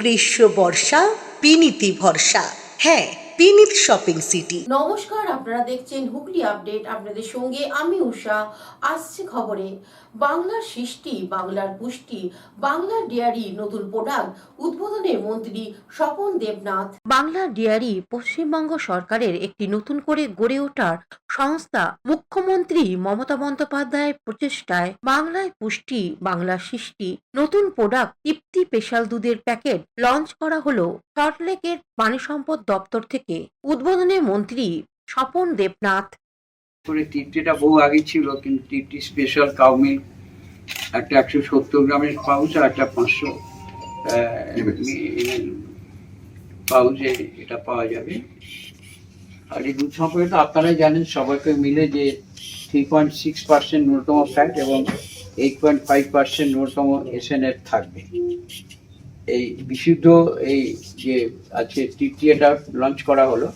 গ্রীষ্ম বর্ষা বিনীতি ভরসা। হ্যাঁ, বিনীত শপিং সিটি। নমস্কার, আপনারা দেখছেন হুগলি আপডেট। আপনাদের সঙ্গে আমি উষা। আসছে খবরে বাংলার সৃষ্টি, বাংলার পুষ্টি, বাংলার ডেয়ারি নতুন প্রোডাক্ট উদ্বোধনে মন্ত্রী স্বপন দেবনাথ। বাংলা ডেয়ারি পশ্চিমবঙ্গ সরকারের একটি নতুন করে গড়ে ওঠার সংস্থা। মুখ্যমন্ত্রী মমতা বন্দ্যোপাধ্যায়ের প্রচেষ্টায় বাংলায় পুষ্টি, বাংলার সৃষ্টি নতুন প্রোডাক্ট তৃপ্তি স্পেশাল দুধের প্যাকেট লঞ্চ করা হলো সল্টলেকের পানি সম্পদ দপ্তর থেকে। উদ্বোধনে মন্ত্রী স্বপন দেবনাথ। তৃপ্তিটা বহু আগে ছিল, কিন্তু তৃপ্তি স্পেশাল কাউ মিল্ক একটা 170 গ্রামের পাউচ আর একটা 500 পাউচে এটা পাওয়া যাবে। আর এই দুধ সম্পর্কে তো আপনারাই জানেন, সবাইকে মিলে যে 3.6% ন্যূনতম ফ্যাট এবং 8.5% ন্যূনতম SNF থাকবে। এই বিশুদ্ধ এই যে আজকে তৃপ্তি এটা লঞ্চ করা হলো,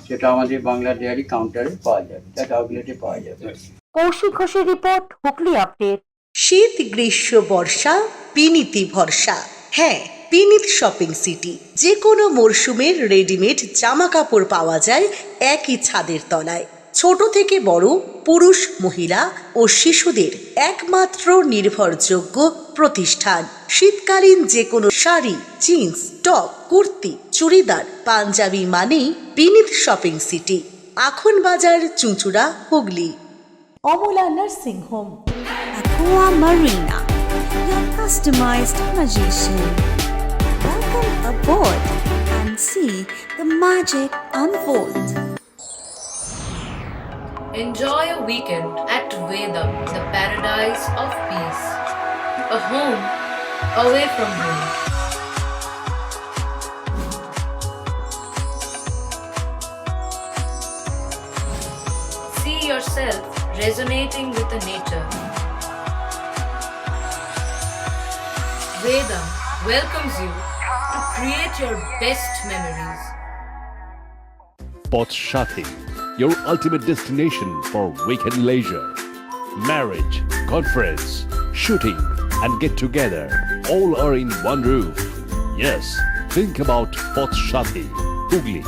সেটা আমাদের বাংলা ডেয়ারি কাউন্টারে পাওয়া যাবে, তার আউটলেটে পাওয়া যাবে। কৌশিক ঘোষের রিপোর্ট, হুগলি আপডেট। শীত গ্রীষ্ম বর্ষা বিনীতি ভরসা। হ্যাঁ, বিনীত শপিং সিটি। যে কোনো মরশুমের রেডিমেড জামা কাপড় পাওয়া যায় একই ছাদের তলায়। ছোট থেকে বড়, পুরুষ, মহিলা ও শিশুদের একমাত্র নির্ভরযোগ্য প্রতিষ্ঠান। শীতকালীন যে কোনো শাড়ি, জিন্স, টপ, কুর্তি, চুড়িদার, পাঞ্জাবি মানেই বিনীত শপিং সিটি। আখন বাজার, চুঁচুড়া, Hooghly. Amala nursing home, Aqua Marina, your customized magician. Welcome aboard and see the magic unfold. Enjoy a weekend at Vedam, the paradise of peace. A home away from home. See yourself resonating with the nature. Vedam welcomes you to create your best memories. Potshati, your ultimate destination for weekend leisure. Marriage, conference, shooting, and get together all are in one roof. Yes, think about Potshati, Hugli.